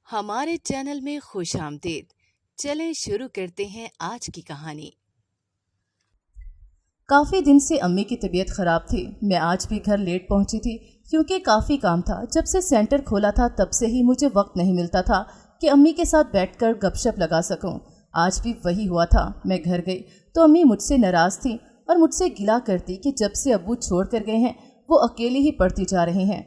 ہمارے چینل میں خوش آمدید۔ چلیں شروع کرتے ہیں آج کی کہانی۔ کافی دن سے امی کی طبیعت خراب تھی۔ میں آج بھی گھر لیٹ پہنچی تھی کیونکہ کافی کام تھا۔ جب سے سینٹر کھولا تھا تب سے ہی مجھے وقت نہیں ملتا تھا کہ امی کے ساتھ بیٹھ کر گپ شپ لگا سکوں۔ آج بھی وہی ہوا تھا۔ میں گھر گئی تو امی مجھ سے ناراض تھی اور مجھ سے گلا کرتی کہ جب سے ابو چھوڑ کر گئے ہیں وہ اکیلی ہی پڑھتی جا رہی ہیں۔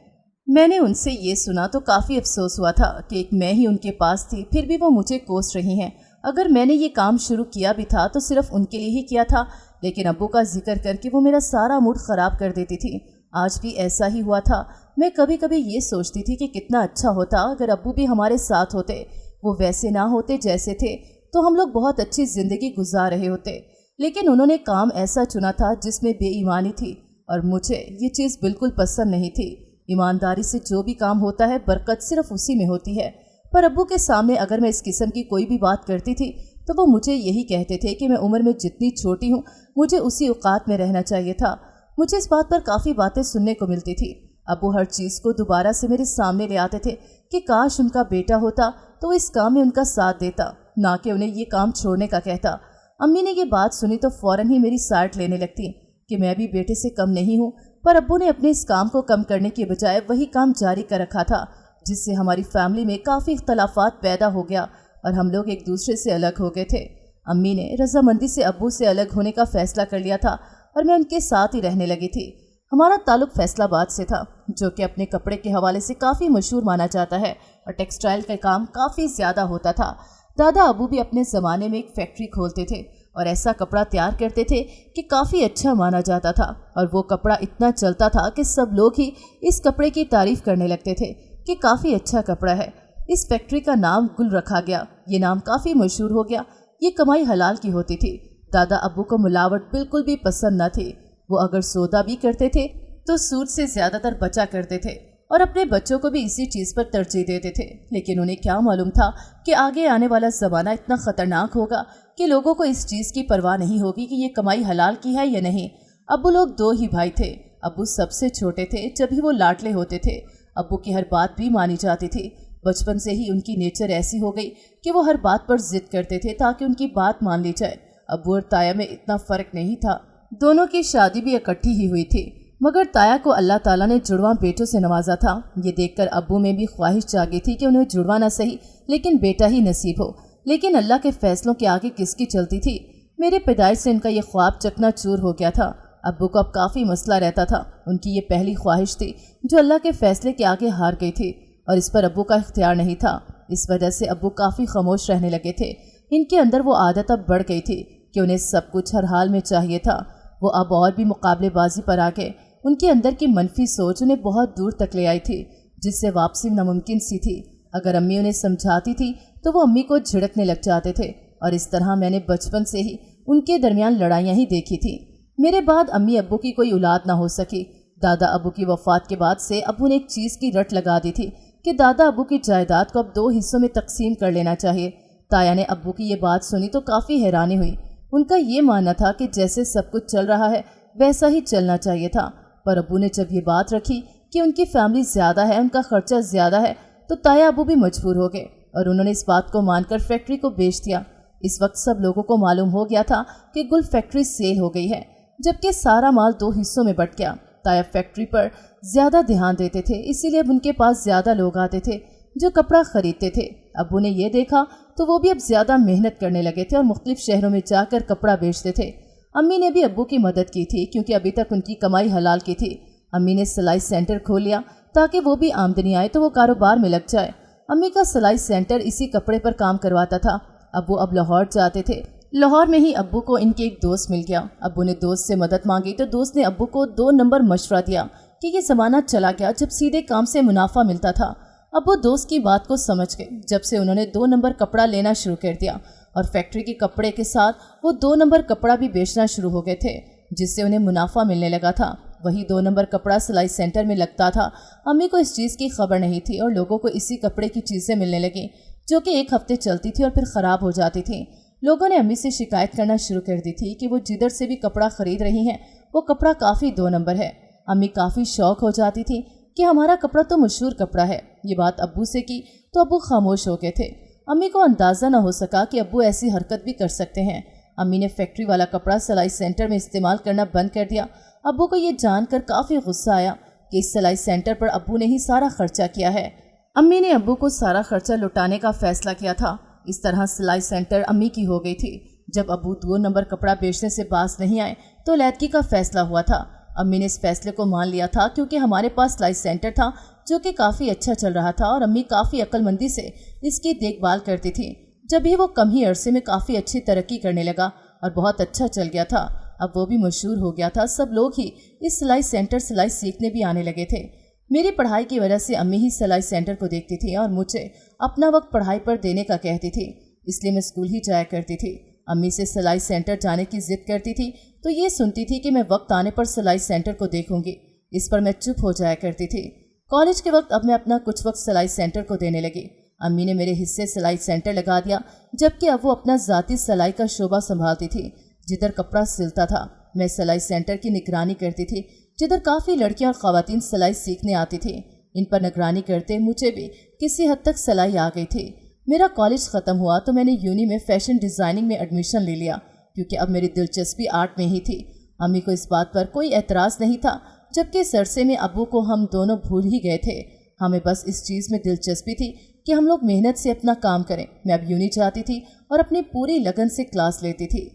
میں نے ان سے یہ سنا تو کافی افسوس ہوا تھا کہ ایک میں ہی ان کے پاس تھی، پھر بھی وہ مجھے کوس رہی ہیں۔ اگر میں نے یہ کام شروع کیا بھی تھا تو صرف ان کے لیے ہی کیا تھا، لیکن ابو کا ذکر کر کے وہ میرا سارا موڈ خراب کر دیتی تھی۔ آج بھی ایسا ہی ہوا تھا۔ میں کبھی کبھی یہ سوچتی تھی کہ کتنا اچھا ہوتا اگر ابو بھی ہمارے ساتھ ہوتے، وہ ویسے نہ ہوتے جیسے تھے تو ہم لوگ بہت اچھی زندگی گزار رہے ہوتے، لیکن انہوں نے کام ایسا چنا تھا جس میں بے ایمانی تھی اور مجھے یہ چیز بالکل پسند نہیں تھی۔ ایمانداری سے جو بھی کام ہوتا ہے برکت صرف اسی میں ہوتی ہے، پر ابو کے سامنے اگر میں اس قسم کی کوئی بھی بات کرتی تھی تو وہ مجھے یہی کہتے تھے کہ میں عمر میں جتنی چھوٹی ہوں مجھے اسی اوقات میں رہنا چاہیے تھا۔ مجھے اس بات پر کافی باتیں سننے کو ملتی تھی۔ ابو ہر چیز کو دوبارہ سے میرے سامنے لے آتے تھے کہ کاش ان کا بیٹا ہوتا تو اس کام میں ان کا ساتھ دیتا، نہ کہ انہیں یہ کام چھوڑنے کا کہتا۔ امی نے یہ بات سنی تو فوراً ہی میری سائڈ لینے لگتی کہ میں بھی بیٹے سے کم نہیں ہوں، پر ابو نے اپنے اس کام کو کم کرنے کے بجائے وہی کام جاری کر رکھا تھا، جس سے ہماری فیملی میں کافی اختلافات پیدا ہو گیا اور ہم لوگ ایک دوسرے سے الگ ہو گئے تھے۔ امی نے رضامندی سے ابو سے الگ ہونے کا فیصلہ کر لیا تھا اور میں ان کے ساتھ ہی رہنے لگی تھی۔ ہمارا تعلق فیصل آباد سے تھا، جو کہ اپنے کپڑے کے حوالے سے کافی مشہور مانا جاتا ہے اور ٹیکسٹائل کا کام کافی زیادہ ہوتا تھا۔ دادا ابو بھی اپنے زمانے میں ایک فیکٹری کھولتے تھے اور ایسا کپڑا تیار کرتے تھے کہ کافی اچھا مانا جاتا تھا، اور وہ کپڑا اتنا چلتا تھا کہ سب لوگ ہی اس کپڑے کی تعریف کرنے لگتے تھے کہ کافی اچھا کپڑا ہے۔ اس فیکٹری کا نام گل رکھا گیا۔ یہ نام کافی مشہور ہو گیا۔ یہ کمائی حلال کی ہوتی تھی۔ دادا ابو کو ملاوٹ بالکل بھی پسند نہ تھی۔ وہ اگر سودا بھی کرتے تھے تو سود سے زیادہ تر بچا کرتے تھے اور اپنے بچوں کو بھی اسی چیز پر ترجیح دیتے تھے، لیکن انہیں کیا معلوم تھا کہ آگے آنے والا زمانہ اتنا خطرناک ہوگا کہ لوگوں کو اس چیز کی پرواہ نہیں ہوگی کہ یہ کمائی حلال کی ہے یا نہیں۔ ابو لوگ دو ہی بھائی تھے۔ ابو سب سے چھوٹے تھے، جب ہی وہ لاڈلے ہوتے تھے۔ ابو کی ہر بات بھی مانی جاتی تھی۔ بچپن سے ہی ان کی نیچر ایسی ہو گئی کہ وہ ہر بات پر ضد کرتے تھے تاکہ ان کی بات مان لی جائے۔ ابو اور تایا میں اتنا فرق نہیں تھا، دونوں کی شادی بھی اکٹھی ہی ہوئی تھی، مگر تایا کو اللہ تعالیٰ نے جڑواں بیٹوں سے نوازا تھا۔ یہ دیکھ کر ابو میں بھی خواہش جاگی تھی کہ انہیں جڑواں نہ صحیح لیکن بیٹا ہی نصیب ہو، لیکن اللہ کے فیصلوں کے آگے کس کی چلتی تھی۔ میرے پیدائش سے ان کا یہ خواب چکنا چور ہو گیا تھا۔ ابو کو اب کافی مسئلہ رہتا تھا۔ ان کی یہ پہلی خواہش تھی جو اللہ کے فیصلے کے آگے ہار گئی تھی، اور اس پر ابو کا اختیار نہیں تھا۔ اس وجہ سے ابو کافی خاموش رہنے لگے تھے۔ ان کے اندر وہ عادت اب بڑھ گئی تھی کہ انہیں سب کچھ ہر حال میں چاہیے تھا۔ وہ اب اور بھی مقابلے بازی پر آ گئے۔ ان کے اندر کی منفی سوچ انہیں بہت دور تک لے آئی تھی، جس سے واپسی ناممکن سی تھی۔ اگر امی انہیں سمجھاتی تھی تو وہ امی کو جھڑکنے لگ جاتے تھے، اور اس طرح میں نے بچپن سے ہی ان کے درمیان لڑائیاں ہی دیکھی تھیں۔ میرے بعد امی ابو کی کوئی اولاد نہ ہو سکی۔ دادا ابو کی وفات کے بعد سے ابو نے ایک چیز کی رٹ لگا دی تھی کہ دادا ابو کی جائیداد کو اب 2 حصوں میں تقسیم کر لینا چاہیے۔ تایا نے ابو کی یہ بات سنی تو کافی حیرانی ہوئی۔ ان کا یہ ماننا تھا کہ جیسے سب کچھ چل رہا ہے ویسا ہی چلنا چاہیے تھا، پر ابو نے جب یہ بات رکھی کہ ان کی فیملی زیادہ ہے، ان کا خرچہ زیادہ ہے، تو تایا ابو بھی مجبور ہو گئے اور انہوں نے اس بات کو مان کر فیکٹری کو بیچ دیا۔ اس وقت سب لوگوں کو معلوم ہو گیا تھا کہ گل فیکٹری سیل ہو گئی ہے، جبکہ سارا مال 2 حصوں میں بٹ گیا۔ تایا فیکٹری پر زیادہ دھیان دیتے تھے، اسی لیے اب ان کے پاس زیادہ لوگ آتے تھے جو کپڑا خریدتے تھے۔ ابو نے یہ دیکھا تو وہ بھی اب زیادہ محنت کرنے لگے تھے اور مختلف شہروں میں جا کر کپڑا بیچتے تھے۔ امی نے بھی ابو کی مدد کی تھی کیونکہ ابھی تک ان کی کمائی حلال کی تھی۔ امی نے سلائی سینٹر کھول لیا تاکہ وہ بھی آمدنی آئے تو وہ کاروبار میں لگ جائے۔ امی کا سلائی سینٹر اسی کپڑے پر کام کرواتا تھا۔ ابو اب لاہور جاتے تھے۔ لاہور میں ہی ابو کو ان کے ایک دوست مل گیا۔ ابو نے دوست سے مدد مانگی تو دوست نے ابو کو 2 نمبر مشورہ دیا کہ یہ زمانہ چلا گیا جب سیدھے کام سے منافع ملتا تھا۔ ابو دوست کی بات کو سمجھ گئے، جب سے انہوں نے 2 نمبر کپڑا لینا شروع کر دیا، اور فیکٹری کے کپڑے کے ساتھ وہ 2 نمبر کپڑا بھی بیچنا شروع ہو گئے تھے، جس سے انہیں منافع ملنے لگا تھا۔ وہی 2 نمبر کپڑا سلائی سینٹر میں لگتا تھا۔ امی کو اس چیز کی خبر نہیں تھی اور لوگوں کو اسی کپڑے کی چیزیں ملنے لگیں جو کہ 1 ہفتے چلتی تھی اور پھر خراب ہو جاتی تھیں۔ لوگوں نے امی سے شکایت کرنا شروع کر دی تھی کہ وہ جدھر سے بھی کپڑا خرید رہی ہیں وہ کپڑا کافی 2 نمبر ہے۔ امی کافی شوق ہو جاتی تھی کہ ہمارا کپڑا تو مشہور کپڑا ہے۔ یہ بات ابو سے کی تو ابو خاموش ہو گئے تھے۔ امی کو اندازہ نہ ہو سکا کہ ابو ایسی حرکت بھی کر سکتے ہیں۔ امی نے فیکٹری والا کپڑا سلائی سینٹر میں استعمال کرنا بند کر دیا۔ ابو کو یہ جان کر کافی غصہ آیا کہ اس سلائی سینٹر پر ابو نے ہی سارا خرچہ کیا ہے۔ امی نے ابو کو سارا خرچہ لٹانے کا فیصلہ کیا تھا۔ اس طرح سلائی سینٹر امی کی ہو گئی تھی۔ جب ابو 2 نمبر کپڑا بیچنے سے باز نہیں آئے تو علیحدگی کا فیصلہ ہوا تھا۔ امی نے اس فیصلے کو مان لیا تھا کیونکہ ہمارے پاس سلائی سینٹر تھا جو کہ کافی اچھا چل رہا تھا اور امی کافی عقل مندی سے اس کی دیکھ بھال کرتی تھی۔ جب بھی وہ کم ہی عرصے میں کافی اچھی ترقی کرنے لگا اور بہت اچھا چل گیا تھا۔ اب وہ بھی مشہور ہو گیا تھا۔ سب لوگ ہی اس سلائی سینٹر سلائی سیکھنے بھی آنے لگے تھے۔ میری پڑھائی کی وجہ سے امی ہی سلائی سینٹر کو دیکھتی تھی اور مجھے اپنا وقت پڑھائی پر دینے کا کہتی تھی، اس لیے میں اسکول ہی جایا کرتی تھی۔ امی سے سلائی سینٹر جانے کی ضد کرتی تھی تو یہ سنتی تھی کہ میں وقت آنے پر سلائی سینٹر کو دیکھوں گی، اس پر میں چپ ہو جایا کرتی تھی۔ کالج کے وقت اب میں اپنا کچھ وقت سلائی سینٹر کو دینے لگی۔ امی نے میرے حصے سلائی سینٹر لگا دیا، جبکہ اب وہ اپنا ذاتی سلائی کا شعبہ سنبھالتی تھی۔ جدھر کپڑا سلتا تھا میں سلائی سینٹر کی نگرانی کرتی تھی۔ جدھر کافی لڑکیاں اور خواتین سلائی سیکھنے آتی تھیں، ان پر نگرانی کرتے مجھے بھی کسی حد تک سلائی آ گئی تھی۔ میرا کالج ختم ہوا تو میں نے یونی میں فیشن ڈیزائننگ میں ایڈمیشن لے لیا کیونکہ اب میری دلچسپی آرٹ میں ہی تھی۔ امی کو اس بات پر کوئی اعتراض نہیں تھا، جبکہ اس عرصے میں ابو کو ہم دونوں بھول ہی گئے تھے۔ ہمیں بس اس چیز میں دلچسپی تھی کہ ہم لوگ محنت سے اپنا کام کریں۔ میں اب یونی جاتی تھی اور اپنی پوری لگن سے کلاس لیتی تھی۔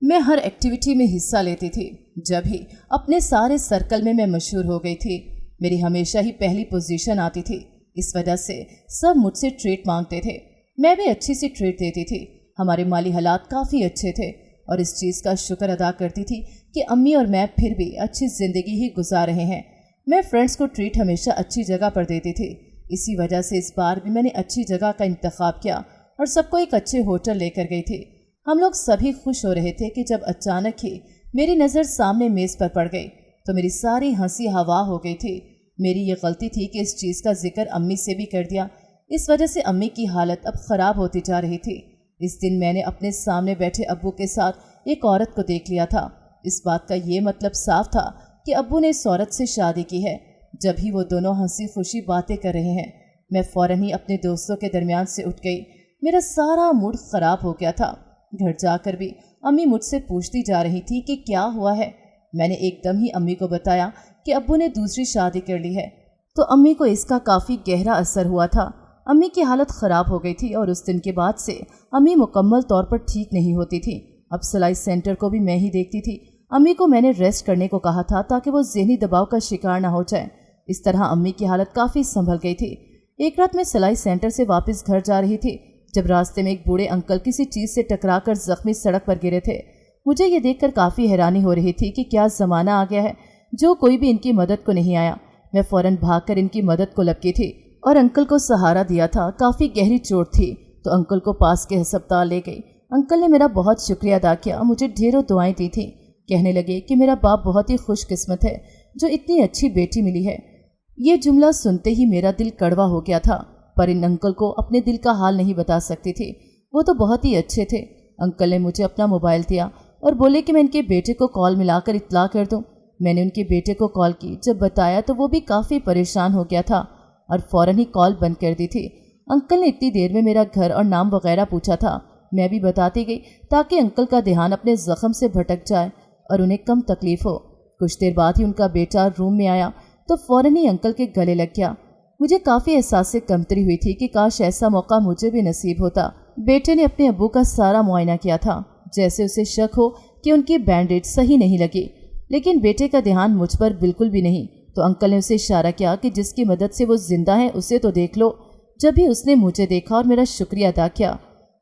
میں ہر ایکٹیویٹی میں حصہ لیتی تھی۔ جب ہی اپنے سارے سرکل میں مشہور ہو گئی تھی۔ میری ہمیشہ ہی پہلی پوزیشن آتی تھی، اس وجہ سے سب مجھ سے ٹریٹ مانگتے تھے۔ میں بھی اچھی سی ٹریٹ دیتی تھی۔ ہمارے مالی حالات کافی اچھے تھے اور اس چیز کا شکر ادا کرتی تھی کہ امی اور میں پھر بھی اچھی زندگی ہی گزار رہے ہیں۔ میں فرینڈس کو ٹریٹ ہمیشہ اچھی جگہ پر دیتی تھی، اسی وجہ سے اس بار بھی میں نے اچھی جگہ کا انتخاب کیا اور سب کو ایک اچھے ہوٹل لے کر گئی تھی۔ ہم لوگ سبھی خوش ہو رہے تھے کہ جب اچانک ہی میری نظر سامنے میز پر پڑ گئی تو میری ساری ہنسی ہوا ہو گئی تھی۔ میری یہ غلطی تھی کہ اس چیز کا ذکر امی سے بھی کر دیا، اس وجہ سے امی کی حالت اب خراب ہوتی جا رہی تھی۔ اس دن میں نے اپنے سامنے بیٹھے ابو کے ساتھ ایک عورت کو دیکھ لیا تھا۔ اس بات کا یہ مطلب صاف تھا کہ ابو نے اس عورت سے شادی کی ہے۔ جب ہی وہ دونوں ہنسی خوشی باتیں کر رہے ہیں، میں فوراً ہی اپنے دوستوں کے درمیان سے اٹھ گئی۔ میرا سارا موڈ خراب ہو گیا تھا۔ گھر جا کر بھی امی مجھ سے پوچھتی جا رہی تھی کہ کیا ہوا ہے۔ میں نے ایک دم ہی امی کو بتایا کہ ابو نے دوسری شادی کر لی ہے، تو امی کو اس کا کافی گہرا اثر ہوا تھا۔ امی کی حالت خراب ہو گئی تھی اور اس دن کے بعد سے امی مکمل طور پر ٹھیک نہیں ہوتی تھی۔ اب سلائی سینٹر کو بھی میں ہی دیکھتی تھی۔ امی کو میں نے ریسٹ کرنے کو کہا تھا تاکہ وہ ذہنی دباؤ کا شکار نہ ہو جائے۔ اس طرح امی کی حالت کافی سنبھل گئی تھی۔ ایک رات میں سلائی سینٹر سے واپس گھر جا رہی تھی جب راستے میں ایک بوڑھے انکل کسی چیز سے ٹکرا کر زخمی سڑک پر گرے تھے۔ مجھے یہ دیکھ کر کافی حیرانی ہو رہی تھی کہ کیا زمانہ آ گیا ہے جو کوئی بھی ان کی مدد کو نہیں آیا۔ میں فوراً بھاگ کر ان کی مدد کو لپکی تھی اور انکل کو سہارا دیا تھا۔ کافی گہری چوٹ تھی تو انکل کو پاس کے ہسپتال لے گئی۔ انکل نے میرا بہت شکریہ ادا کیا، مجھے ڈھیروں دعائیں دی تھیں۔ کہنے لگے کہ میرا باپ بہت ہی خوش قسمت ہے جو اتنی اچھی بیٹی ملی ہے۔ یہ جملہ سنتے ہی میرا دل کڑوا ہو گیا تھا، پر ان انکل کو اپنے دل کا حال نہیں بتا سکتی تھی۔ وہ تو بہت ہی اچھے تھے۔ انکل نے مجھے اپنا موبائل دیا اور بولے کہ میں ان کے بیٹے کو کال ملا کر اطلاع کر دوں۔ میں نے ان کے بیٹے کو کال کی۔ جب بتایا تو وہ بھی کافی پریشان ہو گیا تھا اور فوراً ہی کال بند کر دی تھی۔ انکل نے اتنی دیر میں میرا گھر اور نام وغیرہ پوچھا تھا۔ میں بھی بتاتی گئی تاکہ انکل کا دھیان اپنے زخم سے بھٹک جائے اور انہیں کم تکلیف ہو۔ کچھ دیر بعد ہی ان کا بیٹا روم میں آیا تو فوراً ہی انکل کے گلے لگ گیا۔ مجھے کافی احساس سے کمتری ہوئی تھی کہ کاش ایسا موقع مجھے بھی نصیب ہوتا۔ بیٹے نے اپنے ابو کا سارا معائنہ کیا تھا، جیسے اسے شک ہو کہ ان کی بینڈیج صحیح نہیں لگی، لیکن بیٹے کا دھیان مجھ پر بالکل بھی نہیں۔ تو انکل نے اسے اشارہ کیا کہ جس کی مدد سے وہ زندہ ہے اسے تو دیکھ لو۔ جب ہی اس نے مجھے دیکھا اور میرا شکریہ ادا کیا،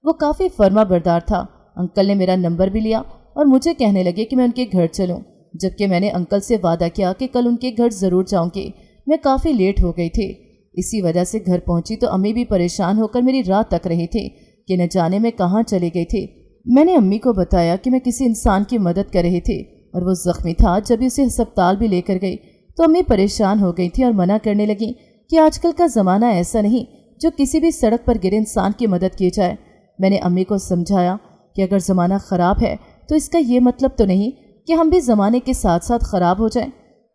وہ کافی فرما بردار تھا۔ انکل نے میرا نمبر بھی لیا اور مجھے کہنے لگے کہ میں ان کے گھر چلوں، جبکہ میں نے انکل سے وعدہ کیا کہ کل ان کے گھر ضرور جاؤں گی۔ میں کافی لیٹ ہو گئی تھی، اسی وجہ سے گھر پہنچی تو امی بھی پریشان ہو کر میری راہ تک رہی تھی کہ نہ جانے میں کہاں چلی گئی تھی۔ میں نے امی کو بتایا کہ میں کسی انسان کی مدد کر رہی تھی اور وہ زخمی تھا۔ جب اسے ہسپتال بھی لے کر گئی تو امی پریشان ہو گئی تھی اور منع کرنے لگی کہ آج کل کا زمانہ ایسا نہیں جو کسی بھی سڑک پر گرے انسان کی مدد کی جائے۔ میں نے امی کو سمجھایا کہ اگر زمانہ خراب ہے تو اس کا یہ مطلب تو نہیں کہ ہم بھی زمانے کے ساتھ ساتھ خراب ہو جائیں۔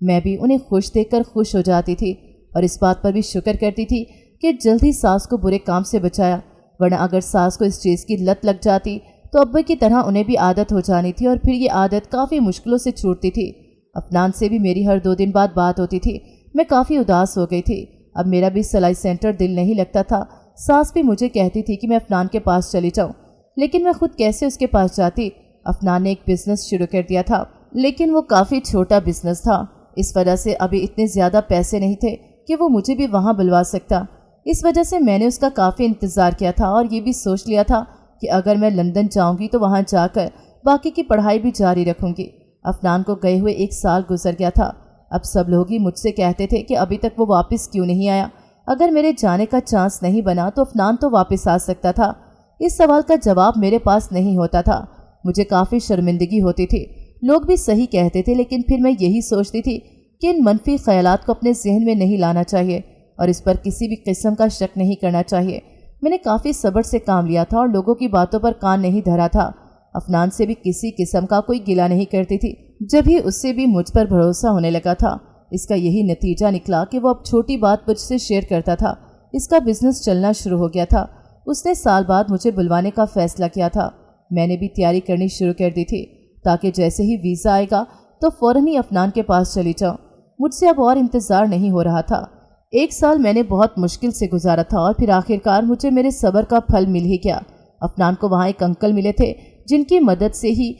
میں بھی انہیں خوش دیکھ کر خوش ہو جاتی تھی اور اس بات پر بھی شکر کرتی تھی کہ جلد ہی ساس کو برے کام سے بچایا، ورنہ اگر ساس کو اس چیز کی لت لگ جاتی تو ابا کی طرح انہیں بھی عادت ہو جانی تھی اور پھر یہ عادت کافی مشکلوں سے چھوٹتی تھی۔ افنان سے بھی میری ہر 2 دن بعد بات ہوتی تھی۔ میں کافی اداس ہو گئی تھی۔ اب میرا بھی سلائی سینٹر دل نہیں لگتا تھا۔ ساس بھی مجھے کہتی تھی کہ میں افنان کے پاس چلی جاؤں، لیکن میں خود کیسے اس کے پاس جاتی؟ افنان نے ایک بزنس شروع کر دیا تھا، لیکن وہ کافی چھوٹا بزنس تھا، اس وجہ سے ابھی اتنے زیادہ پیسے نہیں تھے کہ وہ مجھے بھی وہاں بلوا سکتا۔ اس وجہ سے میں نے اس کا کافی انتظار کیا تھا اور یہ بھی سوچ لیا تھا کہ اگر میں لندن جاؤں گی تو وہاں جا کر باقی کی پڑھائی بھی جاری رکھوں گی۔ افنان کو گئے ہوئے 1 سال گزر گیا تھا۔ اب سب لوگ ہی مجھ سے کہتے تھے کہ ابھی تک وہ واپس کیوں نہیں آیا؟ اگر میرے جانے کا چانس نہیں بنا تو افنان تو واپس آ سکتا تھا۔ اس سوال کا جواب میرے پاس نہیں ہوتا تھا۔ مجھے کافی شرمندگی ہوتی تھی۔ لوگ بھی صحیح کہتے تھے، لیکن پھر میں یہی سوچتی تھی کہ ان منفی خیالات کو اپنے ذہن میں نہیں لانا چاہیے اور اس پر کسی بھی قسم کا شک نہیں کرنا چاہیے۔ میں نے کافی صبر سے کام لیا تھا اور لوگوں کی باتوں پر کان نہیں دھرا تھا۔ افنان سے بھی کسی قسم کا کوئی گلہ نہیں کرتی تھی، جب ہی اس سے بھی مجھ پر بھروسہ ہونے لگا تھا۔ اس کا یہی نتیجہ نکلا کہ وہ اب چھوٹی بات مجھ سے شیئر کرتا تھا۔ اس کا بزنس چلنا شروع ہو گیا تھا۔ اس نے سال بعد مجھے بلوانے کا فیصلہ کیا تھا۔ میں نے بھی تیاری کرنی شروع کر دی تھی تاکہ جیسے ہی ویزا آئے گا تو فوراً ہی افنان کے پاس چلی جاؤں۔ مجھ سے اب اور انتظار نہیں ہو رہا تھا۔ 1 سال میں نے بہت مشکل سے گزارا تھا اور پھر آخرکار مجھے میرے صبر کا پھل مل ہی گیا۔ افنان کو وہاں ایک انکل ملے تھے جن کی مدد سے ہی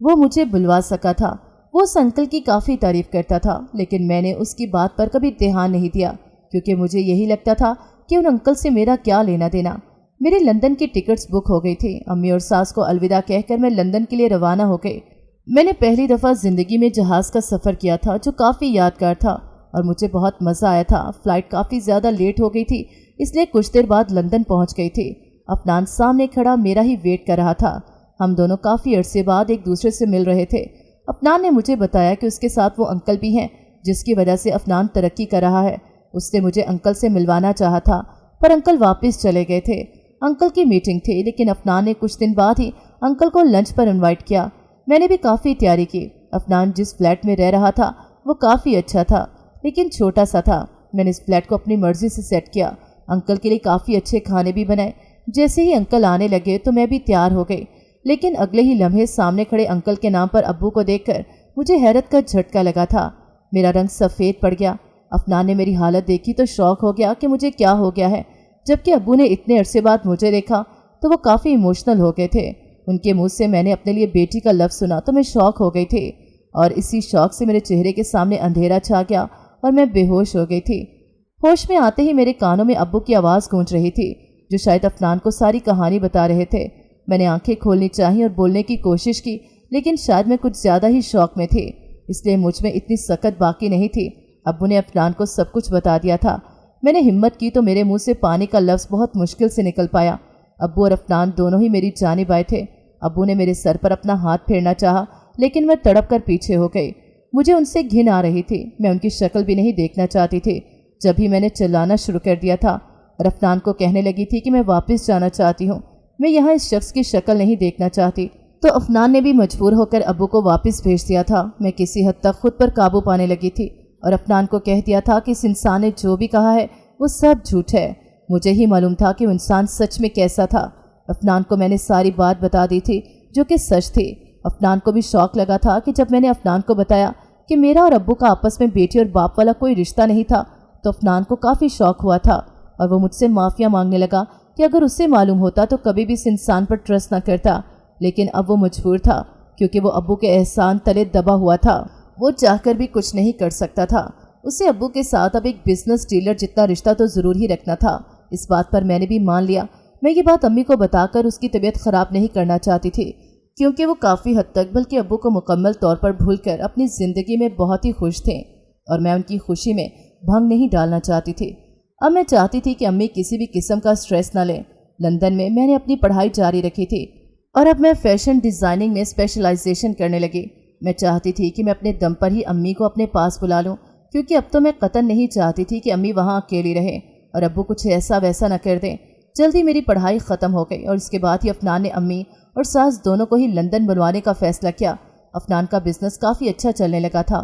وہ مجھے بلوا سکا تھا۔ وہ اس انکل کی کافی تعریف کرتا تھا، لیکن میں نے اس کی بات پر کبھی دھیان نہیں دیا کیونکہ مجھے یہی لگتا تھا کہ ان انکل سے میرا کیا لینا دینا۔ میرے لندن کی ٹکٹس بک ہو گئی تھی۔ امی اور ساس کو الوداع کہہ کر میں لندن کے لیے روانہ ہو گئی۔ میں نے پہلی دفعہ زندگی میں جہاز کا سفر کیا تھا جو کافی یادگار تھا اور مجھے بہت مزہ آیا تھا۔ فلائٹ کافی زیادہ لیٹ ہو گئی تھی، اس لیے کچھ دیر بعد لندن پہنچ گئی تھی۔ افنان سامنے کھڑا میرا ہی ویٹ کر رہا تھا۔ ہم دونوں کافی عرصے بعد ایک دوسرے سے مل رہے تھے۔ افنان نے مجھے بتایا کہ اس کے ساتھ وہ انکل بھی ہیں جس کی وجہ سے افنان ترقی کر رہا ہے۔ اس نے مجھے انکل سے ملوانا چاہا تھا پر انکل واپس چلے گئے تھے۔ انکل کی میٹنگ تھی، لیکن افنان نے کچھ دن بعد ہی انکل کو لنچ پر انوائٹ کیا۔ میں نے بھی کافی تیاری کی۔ افنان جس فلیٹ میں رہ رہا تھا وہ کافی اچھا تھا، لیکن چھوٹا سا تھا۔ میں نے اس فلیٹ کو اپنی مرضی سے سیٹ کیا۔ انکل کے لیے کافی اچھے کھانے بھی بنائے۔ جیسے ہی انکل آنے لگے تو میں بھی تیار ہو گئی، لیکن اگلے ہی لمحے سامنے کھڑے انکل کے نام پر ابو کو دیکھ کر مجھے حیرت کا جھٹکا لگا تھا۔ میرا رنگ سفید پڑ گیا۔ افنان نے میری حالت دیکھی تو شوق ہو گیا کہ مجھے کیا ہو گیا ہے، جبکہ ابو نے اتنے عرصے بعد مجھے دیکھا تو وہ کافی ایموشنل ہو گئے تھے۔ ان کے منہ سے میں نے اپنے لیے بیٹی کا لفظ سنا تو میں شوق ہو گئی تھی اور اسی شوق سے میرے چہرے کے سامنے اندھیرا چھا گیا اور میں بے ہوش ہو گئی تھی۔ ہوش میں آتے ہی میرے کانوں میں ابو کی آواز گونج رہی تھی جو شاید افنان کو ساری کہانی بتا رہے تھے۔ میں نے آنکھیں کھولنی چاہی اور بولنے کی کوشش کی، لیکن شاید میں کچھ زیادہ ہی شوق میں تھی، اس لیے مجھ میں اتنی سکت باقی نہیں تھی۔ ابو نے افنان کو سب کچھ بتا دیا تھا۔ میں نے ہمت کی تو میرے منہ سے پانی کا لفظ بہت مشکل سے نکل پایا۔ ابو اور افنان دونوں ہی میری جانب آئے تھے۔ ابو نے میرے سر پر اپنا ہاتھ پھیرنا چاہا، لیکن میں تڑپ کر پیچھے ہو گئی۔ مجھے ان سے گھن آ رہی تھی، میں ان کی شکل بھی نہیں دیکھنا چاہتی تھی۔ جب ہی میں نے چلانا شروع کر دیا تھا اور افنان کو کہنے لگی تھی کہ میں واپس جانا چاہتی ہوں، میں یہاں اس شخص کی شکل نہیں دیکھنا چاہتی، تو افنان نے بھی مجبور ہو کر ابو کو واپس بھیج دیا تھا۔ میں کسی حد تک خود پر قابو پانے لگی تھی اور افنان کو کہہ دیا تھا کہ اس انسان نے جو بھی کہا ہے وہ سب جھوٹ ہے۔ مجھے ہی معلوم تھا کہ وہ انسان سچ میں کیسا تھا۔ افنان کو میں نے ساری بات بتا دی تھی جو کہ سچ تھی۔ افنان کو بھی شوق لگا تھا کہ جب میں نے افنان کو بتایا کہ میرا اور ابو کا آپس میں بیٹی اور باپ والا کوئی رشتہ نہیں تھا تو افنان کو کافی شوق ہوا تھا اور وہ مجھ سے معافیا مانگنے لگا کہ اگر اسے معلوم ہوتا تو کبھی بھی اس انسان پر ٹرسٹ نہ کرتا، لیکن اب وہ مجبور تھا کیونکہ وہ ابو کے احسان تلے دبا ہوا تھا۔ وہ چاہ کر بھی کچھ نہیں کر سکتا تھا۔ اسے ابو کے ساتھ اب ایک بزنس ڈیلر جتنا رشتہ تو ضرور ہی رکھنا تھا۔ اس بات پر میں نے بھی مان لیا۔ میں یہ بات امی کو بتا کر اس کی طبیعت خراب نہیں کرنا چاہتی تھی کیونکہ وہ کافی حد تک بلکہ ابو کو مکمل طور پر بھول کر اپنی زندگی میں بہت ہی خوش تھے اور میں ان کی خوشی میں بھنگ نہیں ڈالنا چاہتی تھی۔ اب میں چاہتی تھی کہ امی کسی بھی قسم کا سٹریس نہ لیں۔ لندن میں نے اپنی پڑھائی جاری رکھی تھی اور اب میں فیشن ڈیزائننگ میں اسپیشلائزیشن کرنے لگی۔ میں چاہتی تھی کہ میں اپنے دم پر ہی امی کو اپنے پاس بلا لوں کیونکہ اب تو میں قطعاً نہیں چاہتی تھی کہ امی وہاں اکیلی رہے اور ابو کچھ ایسا ویسا نہ کر دیں۔ جلدی میری پڑھائی ختم ہو گئی اور اس کے بعد ہی افنان نے امی اور ساس دونوں کو ہی لندن بلوانے کا فیصلہ کیا۔ افنان کا بزنس کافی اچھا چلنے لگا تھا